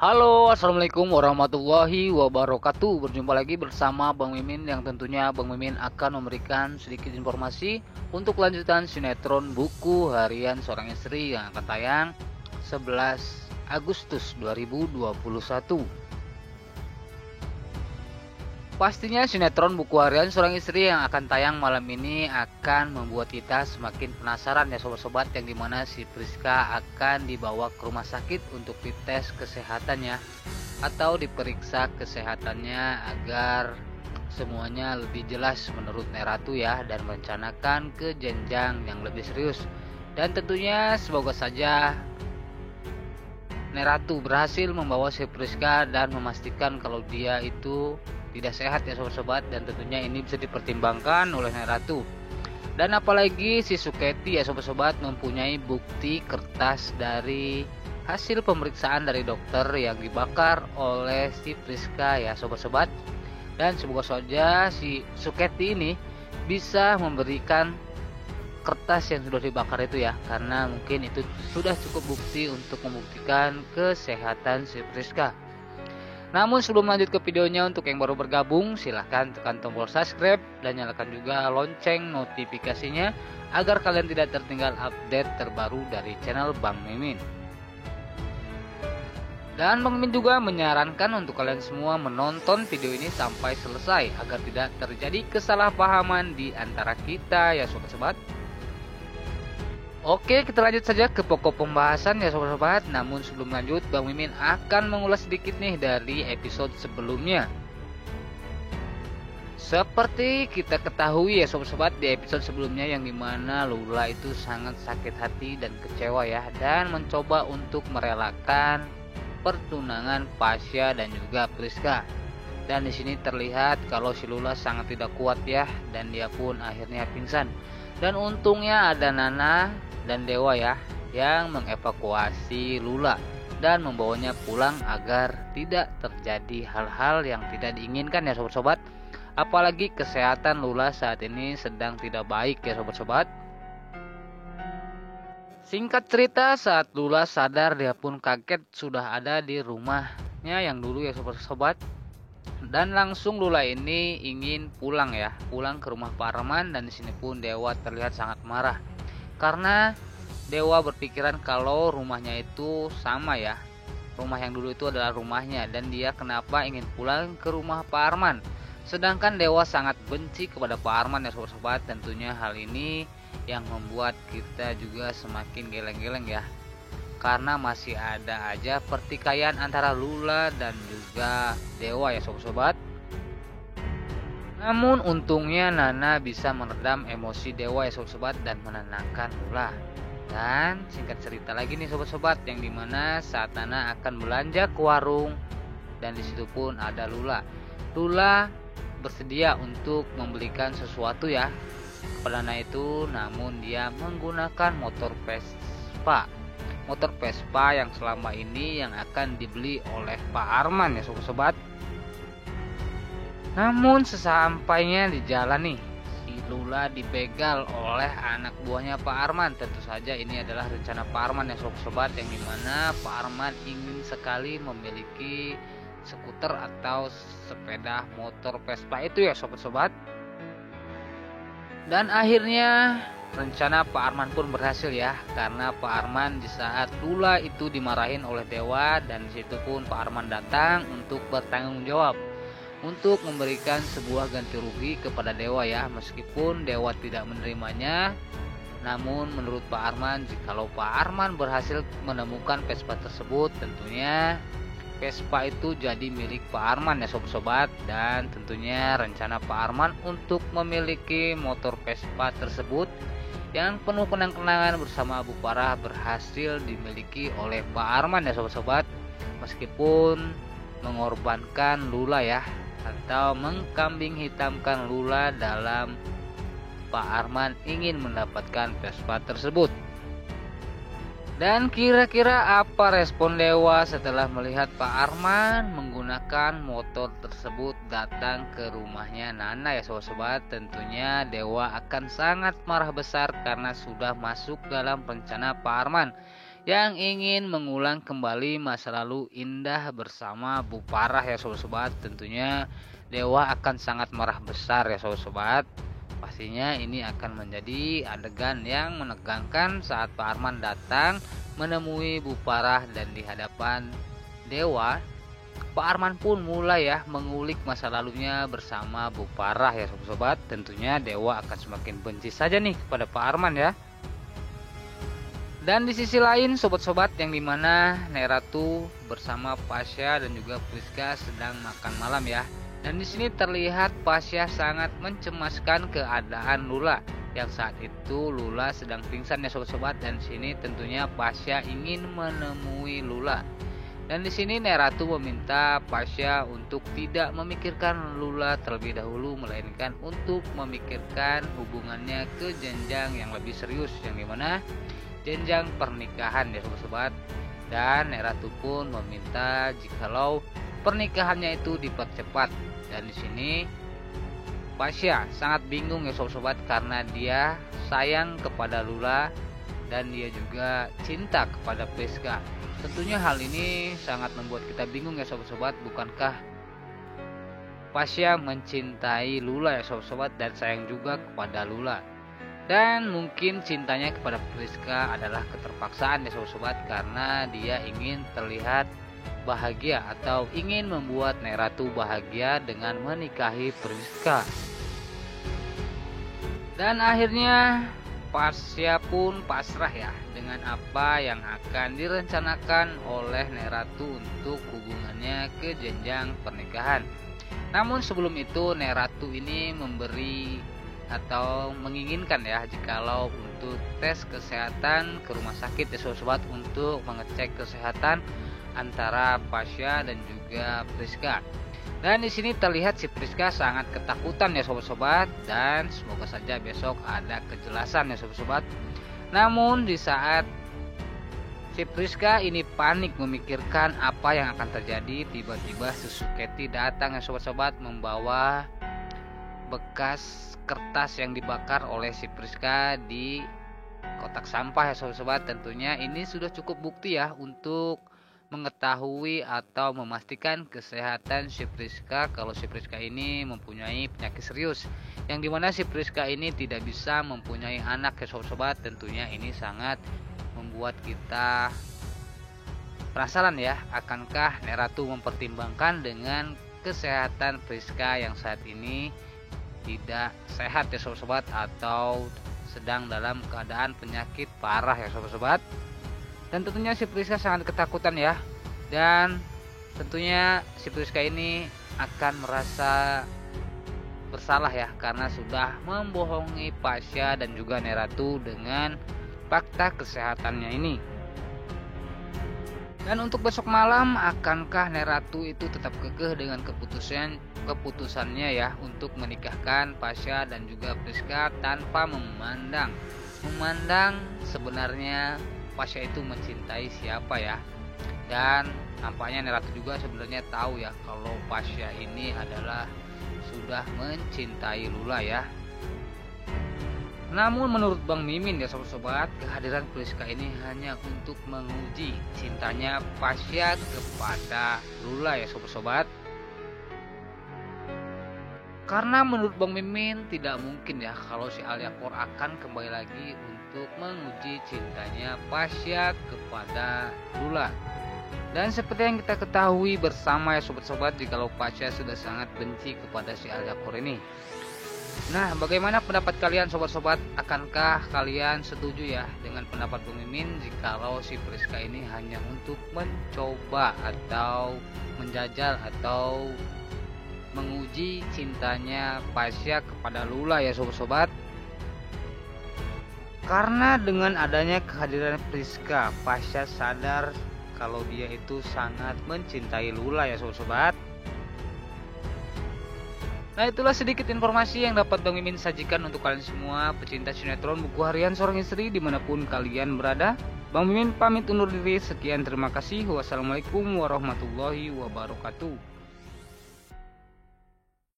Halo, assalamualaikum warahmatullahi wabarakatuh. Berjumpa lagi bersama Bang Mimin, yang tentunya Bang Mimin akan memberikan sedikit informasi untuk lanjutan sinetron Buku Harian Seorang Istri yang akan tayang 11 Agustus 2021. Pastinya sinetron Buku Harian Seorang Istri yang akan tayang malam ini akan membuat kita semakin penasaran ya sobat-sobat, yang dimana si Priska akan dibawa ke rumah sakit untuk dites kesehatannya atau diperiksa kesehatannya agar semuanya lebih jelas menurut Neratu ya, dan merencanakan ke jenjang yang lebih serius. Dan tentunya semoga saja Neratu berhasil membawa si Priska dan memastikan kalau dia itu tidak sehat ya sobat-sobat, dan tentunya ini bisa dipertimbangkan oleh Neratu. Dan apalagi si Suketi ya sobat-sobat mempunyai bukti kertas dari hasil pemeriksaan dari dokter yang dibakar oleh si Priska ya sobat-sobat. Dan semoga saja si Suketi ini bisa memberikan kertas yang sudah dibakar itu ya, karena mungkin itu sudah cukup bukti untuk membuktikan kesehatan si Priska. Namun sebelum lanjut ke videonya, untuk yang baru bergabung silahkan tekan tombol subscribe dan nyalakan juga lonceng notifikasinya agar kalian tidak tertinggal update terbaru dari channel Bang Mimin. Dan Bang Mimin juga menyarankan untuk kalian semua menonton video ini sampai selesai agar tidak terjadi kesalahpahaman di antara kita ya sobat-sobat. Oke, kita lanjut saja ke pokok pembahasan ya sobat-sobat. Namun sebelum lanjut, Bang Mimin akan mengulas sedikit nih dari episode sebelumnya. Seperti kita ketahui ya sobat-sobat, di episode sebelumnya yang dimana Lula itu sangat sakit hati dan kecewa ya, dan mencoba untuk merelakan pertunangan Pasha dan juga Priska. Dan di sini terlihat kalau si Lula sangat tidak kuat ya, dan dia pun akhirnya pingsan. Dan untungnya ada Nana dan Dewa ya yang mengevakuasi Lula dan membawanya pulang agar tidak terjadi hal-hal yang tidak diinginkan ya sobat-sobat. Apalagi kesehatan Lula saat ini sedang tidak baik ya sobat-sobat. Singkat cerita, saat Lula sadar dia pun kaget sudah ada di rumahnya yang dulu ya sobat-sobat. Dan langsung Lula ini ingin pulang ya, pulang ke rumah Pak Arman, dan di sini pun Dewa terlihat sangat marah. Karena Dewa berpikiran kalau rumahnya itu sama ya, rumah yang dulu itu adalah rumahnya, dan dia kenapa ingin pulang ke rumah Pak Arman. Sedangkan Dewa sangat benci kepada Pak Arman ya sobat-sobat. Tentunya hal ini yang membuat kita juga semakin geleng-geleng ya, karena masih ada aja pertikaian antara Lula dan juga Dewa ya sobat-sobat. Namun untungnya Nana bisa meredam emosi Dewa ya sobat-sobat dan menenangkan Lula. Dan singkat cerita lagi nih sobat-sobat, yang dimana saat Nana akan belanja ke warung, dan disitu pun ada Lula. Lula bersedia untuk membelikan sesuatu ya kepada Nana itu, namun dia menggunakan motor Vespa. Motor Vespa yang selama ini yang akan dibeli oleh Pak Arman ya sobat-sobat. Namun sesampainya di jalan nih, si Lula dibegal oleh anak buahnya Pak Arman. Tentu saja ini adalah rencana Pak Arman ya sobat-sobat, yang dimana Pak Arman ingin sekali memiliki skuter atau sepeda motor Vespa itu ya sobat-sobat. Dan akhirnya rencana Pak Arman pun berhasil ya, karena Pak Arman di saat Lula itu dimarahin oleh Dewa, dan disitu pun Pak Arman datang untuk bertanggung jawab untuk memberikan sebuah ganti rugi kepada Dewa ya, meskipun Dewa tidak menerimanya. Namun menurut Pak Arman, jikalau Pak Arman berhasil menemukan Vespa tersebut, tentunya Vespa itu jadi milik Pak Arman ya sobat-sobat. Dan tentunya rencana Pak Arman untuk memiliki motor Vespa tersebut yang penuh kenang-kenangan bersama Abu Farah berhasil dimiliki oleh Pak Arman ya sobat-sobat, meskipun mengorbankan Lula ya, atau mengkambing hitamkan Lula dalam Pak Arman ingin mendapatkan Vespa tersebut. Dan kira-kira apa respon Dewa setelah melihat Pak Arman menggunakan motor tersebut datang ke rumahnya Nana ya sobat-sobat? Tentunya Dewa akan sangat marah besar karena sudah masuk dalam rencana Pak Arman, yang ingin mengulang kembali masa lalu indah bersama Bu Parah ya sobat-sobat. Tentunya Dewa akan sangat marah besar ya sobat-sobat. Pastinya ini akan menjadi adegan yang menegangkan saat Pak Arman datang menemui Bu Parah dan di hadapan Dewa. Pak Arman pun mulai ya mengulik masa lalunya bersama Bu Parah ya sobat-sobat. Tentunya Dewa akan semakin benci saja nih kepada Pak Arman ya. Dan di sisi lain sobat-sobat, yang dimana Nyai Ratu bersama Pasha dan juga Priska sedang makan malam ya. Dan di sini terlihat Pasha sangat mencemaskan keadaan Lula, yang saat itu Lula sedang pingsan ya sobat-sobat. Dan di sini tentunya Pasha ingin menemui Lula. Dan di sini Nyai Ratu meminta Pasha untuk tidak memikirkan Lula terlebih dahulu, melainkan untuk memikirkan hubungannya ke jenjang yang lebih serius, yang dimana jenjang pernikahan ya sobat-sobat. Dan Nyai Ratu pun meminta jikalau pernikahannya itu dipercepat. Dan di sini Pasha sangat bingung ya sobat-sobat, karena dia sayang kepada Lula dan dia juga cinta kepada Priska. Tentunya hal ini sangat membuat kita bingung ya sobat-sobat. Bukankah Pasha mencintai Lula ya sobat-sobat dan sayang juga kepada Lula? Dan mungkin cintanya kepada Priska adalah keterpaksaan ya sobat-sobat, karena dia ingin terlihat bahagia atau ingin membuat Nyai Ratu bahagia dengan menikahi Priska. Dan akhirnya Pasha pun pasrah ya dengan apa yang akan direncanakan oleh Nyai Ratu untuk hubungannya ke jenjang pernikahan. Namun sebelum itu Nyai Ratu ini memberi atau menginginkan ya jikalau untuk tes kesehatan ke rumah sakit ya sobat untuk mengecek kesehatan antara Pasha dan juga Priska. Dan di sini terlihat si Priska sangat ketakutan ya sobat-sobat, dan semoga saja besok ada kejelasan ya sobat-sobat. Namun di saat si Priska ini panik memikirkan apa yang akan terjadi, tiba-tiba Susuketi datang ya sobat-sobat membawa bekas kertas yang dibakar oleh si Priska di kotak sampah ya sobat-sobat. Tentunya ini sudah cukup bukti ya untuk mengetahui atau memastikan kesehatan si Priska, kalau si Priska ini mempunyai penyakit serius, yang dimana si Priska ini tidak bisa mempunyai anak ya sobat-sobat. Tentunya ini sangat membuat kita penasaran ya, akankah Nyai Ratu mempertimbangkan dengan kesehatan Priska yang saat ini tidak sehat ya sobat-sobat, atau sedang dalam keadaan penyakit parah ya sobat-sobat. Dan tentunya si Priska sangat ketakutan ya. Dan tentunya si Priska ini akan merasa bersalah ya, karena sudah membohongi Pasha dan juga Nyai Ratu dengan fakta kesehatannya ini. Dan untuk besok malam, akankah Nyai Ratu itu tetap kekeh dengan keputusannya ya untuk menikahkan Pasha dan juga Priska tanpa memandang sebenarnya Pasha itu mencintai siapa ya. Dan nampaknya Nyai Ratu juga sebenarnya tahu ya kalau Pasha ini adalah sudah mencintai Lula ya. Namun menurut Bang Mimin ya sobat-sobat, kehadiran Priska ini hanya untuk menguji cintanya Pasha kepada Lula ya sobat-sobat. Karena menurut Bang Mimin tidak mungkin ya kalau si Aliakor akan kembali lagi untuk menguji cintanya Pasha kepada Lula. Dan seperti yang kita ketahui bersama ya sobat-sobat, jikalau Pasha sudah sangat benci kepada si Aliakor ini. Nah, bagaimana pendapat kalian sobat-sobat? Akankah kalian setuju ya dengan pendapat Bang Mimin jikalau si Priska ini hanya untuk mencoba atau menjajal atau menguji cintanya Pasha kepada Lula ya sobat-sobat? Karena dengan adanya kehadiran Priska, Pasha sadar kalau dia itu sangat mencintai Lula ya sobat-sobat. Nah, itulah sedikit informasi yang dapat Bang Mimin sajikan untuk kalian semua pecinta sinetron Buku Harian Seorang Istri dimanapun kalian berada. Bang Mimin pamit undur diri. Sekian, terima kasih. Wassalamualaikum warahmatullahi wabarakatuh.